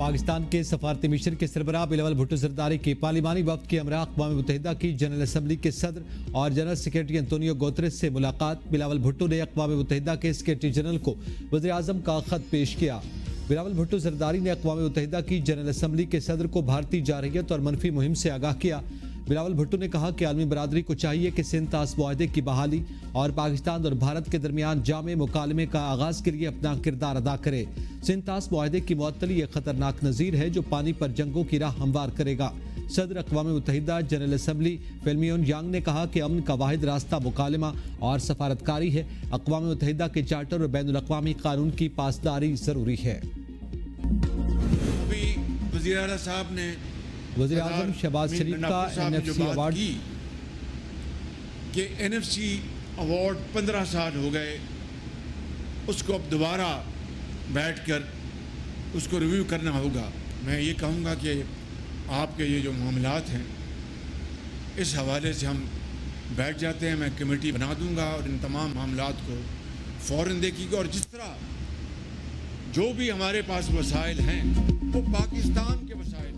پاکستان کے سفارتی مشن کے سربراہ بلاول بھٹو زرداری کی پارلیمانی وفد کے ہمراہ اقوام متحدہ کی جنرل اسمبلی کے صدر اور جنرل سیکرٹری انتونیو گوتریس سے ملاقات۔ بلاول بھٹو نے اقوام متحدہ کے سیکرٹری جنرل کو وزیر اعظم کا خط پیش کیا۔ بلاول بھٹو زرداری نے اقوام متحدہ کی جنرل اسمبلی کے صدر کو بھارتی جارحیت اور منفی مہم سے آگاہ کیا۔ بلاول بھٹو نے کہا کہ عالمی برادری کو چاہیے کہ سندھ طاس معاہدے کی بحالی اور پاکستان اور بھارت کے درمیان جامع مکالمے کا آغاز کے لیے اپنا کردار ادا کرے۔ سندھ طاس معاہدے کی معطلی ایک خطرناک نظیر ہے جو پانی پر جنگوں کی راہ ہموار کرے گا۔ صدر اقوام متحدہ جنرل اسمبلی فلمیون یانگ نے کہا کہ امن کا واحد راستہ مکالمہ اور سفارتکاری ہے۔ اقوام متحدہ کے چارٹر اور بین الاقوامی قانون کی پاسداری ضروری ہے۔ ابھی وزیر اعلیٰ صاحب نے وزیر اعظم شہباز شریف کا NFC ایوارڈ کہ NFC ایوارڈ 15 سال ہو گئے، اس کو اب دوبارہ بیٹھ کر اس کو ریویو کرنا ہوگا۔ میں یہ کہوں گا کہ آپ کے یہ جو معاملات ہیں اس حوالے سے ہم بیٹھ جاتے ہیں، میں کمیٹی بنا دوں گا اور ان تمام معاملات کو فوراً دیکھے گا، اور جس طرح جو بھی ہمارے پاس وسائل ہیں وہ پاکستان کے وسائل ہیں۔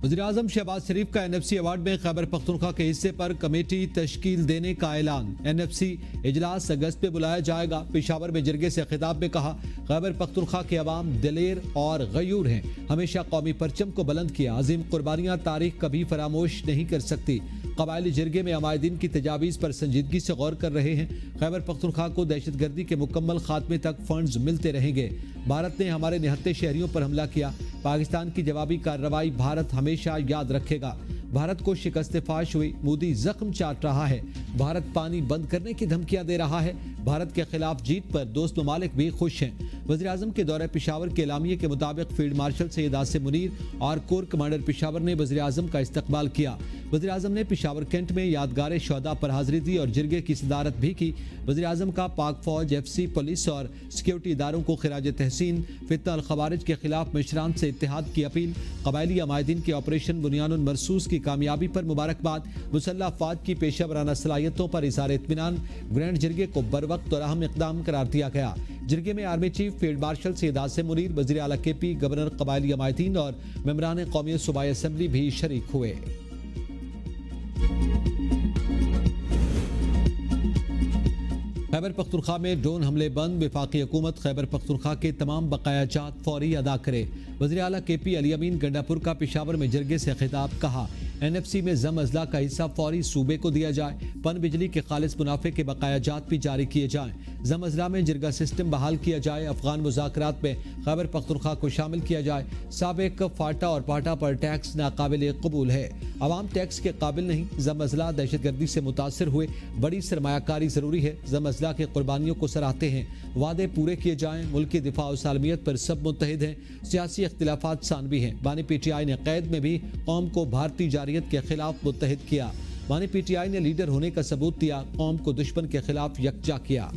وزیر اعظم شہباز شریف کا NFC ایوارڈ میں خیبر پختونخوا کے حصے پر کمیٹی تشکیل دینے کا اعلان۔ NFC اجلاس اگست میں بلایا جائے گا۔ پشاور میں جرگے سے خطاب میں کہا، خیبر پختونخوا کے عوام دلیر اور غیور ہیں، ہمیشہ قومی پرچم کو بلند کیا، عظیم قربانیاں تاریخ کبھی فراموش نہیں کر سکتی۔ قبائلی جرگے میں عمائدین کی تجاویز پر سنجیدگی سے غور کر رہے ہیں۔ خیبر پختونخوا کو دہشت گردی کے مکمل خاتمے تک فنڈز ملتے رہیں گے۔ بھارت نے ہمارے نہتے شہریوں پر حملہ کیا، پاکستان کی جوابی کارروائی بھارت ہمیشہ یاد رکھے گا۔ بھارت کو شکست فاش ہوئی، مودی زخم چاٹ رہا ہے، بھارت پانی بند کرنے کی دھمکیاں دے رہا ہے۔ بھارت کے خلاف جیت پر دوست ممالک بھی خوش ہیں۔ وزیر اعظم کے دورہ پشاور کے اعلامیے کے مطابق فیلڈ مارشل سید عاصم منیر اور کور کمانڈر پشاور نے وزیر اعظم کا استقبال کیا۔ وزیر اعظم نے پشاور کینٹ میں یادگار شہداء پر حاضری دی اور جرگے کی صدارت بھی کی۔ وزیر اعظم کا پاک فوج، FC، پولیس اور سیکیورٹی اداروں کو خراج تحسین۔ فتنہ الخوارج کے خلاف مشران سے اتحاد کی اپیل۔ قبائلی عمائدین کے آپریشن بنیان المرصوص کی کامیابی پر مبارکباد۔ مسلح افواج کی پیشہ ورانہ صلاحیتوں پر اظہار اطمینان۔ گرینڈ جرگے کو بروقت اور اہم اقدام قرار دیا گیا۔ جرگے میں army chief field marshal Syed Asim Munir, وزیر اعلیٰ KP، گورنر، قبائلی عمائدین اور ممبران قومی صوبائی اسمبلی بھی شریک ہوئے۔ خیبر پختونخوا میں ڈرون حملے بند، وفاقی حکومت خیبر پختونخوا کے تمام بقایا جات فوری ادا کرے۔ وزیر اعلیٰ KP علی امین گنڈاپور کا پشاور میں جرگے سے خطاب، کہا NFC میں زم اضلاع کا حصہ فوری صوبے کو دیا جائے، پن بجلی کے خالص منافع کے بقایا جات بھی جاری کیے جائیں، زم اضلاع میں جرگہ سسٹم بحال کیا جائے، افغان مذاکرات میں خیبر پختونخوا کو شامل کیا جائے۔ سابق فاٹا اور پاٹا پر ٹیکس ناقابل قبول ہے، عوام ٹیکس کے قابل نہیں، زم اضلاع دہشت گردی سے متاثر ہوئے، بڑی سرمایہ کاری ضروری ہے، زم اضلاع کے قربانیوں کو سراہتے ہیں، وعدے پورے کیے جائیں، ملکی دفاع و سالمیت پر سب متحد ہیں، سیاسی اختلافات ثانوی ہیں۔ بانی PTI نے قید میں بھی قوم کو بھارتی جارحیت کے خلاف متحد کیا۔ بانی PTI نے لیڈر ہونے کا ثبوت دیا، قوم کو دشمن کے خلاف یکجا کیا۔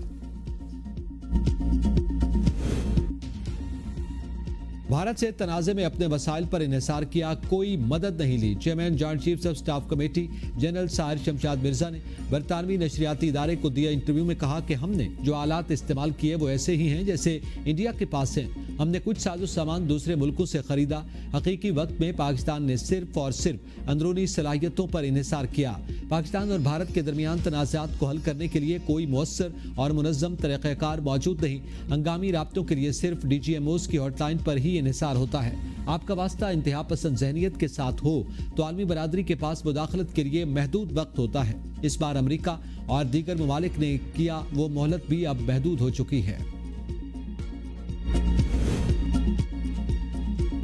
بھارت سے تنازع میں اپنے وسائل پر انحصار کیا، کوئی مدد نہیں لی۔ Chairman joint chiefs of staff committee general Sahir Shamshad Mirza نے برطانوی نشریاتی ادارے کو دیا انٹرویو میں کہا کہ ہم نے جو آلات استعمال کیے وہ ایسے ہی ہیں جیسے انڈیا کے پاس ہیں، ہم نے کچھ ساز و سامان دوسرے ملکوں سے خریدا، حقیقی وقت میں پاکستان نے صرف اور صرف اندرونی صلاحیتوں پر انحصار کیا۔ پاکستان اور بھارت کے درمیان تنازعات کو حل کرنے کے لیے کوئی مؤثر اور منظم طریقہ کار موجود نہیں، ہنگامی رابطوں کے لیے صرف DGMOs کی ہاٹ لائن پر ہی انحصار ہوتا ہے۔ آپ کا واسطہ انتہا پسند ذہنیت کے ساتھ ہو تو عالمی برادری کے پاس مداخلت کے لیے محدود وقت ہوتا ہے۔ اس بار امریکہ اور دیگر ممالک نے کیا، وہ مہلت بھی اب محدود ہو چکی ہے۔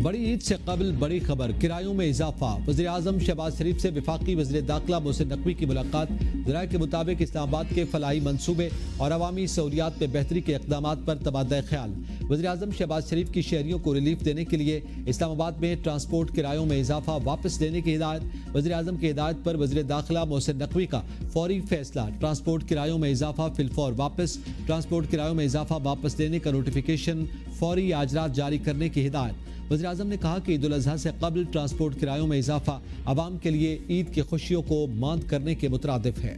بڑی عید سے قبل بڑی خبر، کرایوں میں اضافہ۔ وزیر اعظم شہباز شریف سے وفاقی وزیر داخلہ محسن نقوی کی ملاقات۔ ذرائع کے مطابق اسلام آباد کے فلاحی منصوبے اور عوامی سہولیات میں بہتری کے اقدامات پر تبادلہ خیال۔ وزیر اعظم شہباز شریف کی شہریوں کو ریلیف دینے کے لیے اسلام آباد میں ٹرانسپورٹ کرایوں میں اضافہ واپس لینے کی ہدایت۔ وزیر اعظم کی ہدایت پر وزیر داخلہ محسن نقوی کا فوری فیصلہ، ٹرانسپورٹ کرایوں میں اضافہ فی الفور واپس۔ ٹرانسپورٹ کرایوں میں اضافہ واپس لینے کا نوٹیفیکیشن فوری اجرات جاری کرنے کی ہدایت۔ وزیر اعظم نے کہا کہ عید الاضحیٰ سے قبل ٹرانسپورٹ کرایوں میں اضافہ عوام کے لیے عید کی خوشیوں کو ماند کرنے کے مترادف ہے۔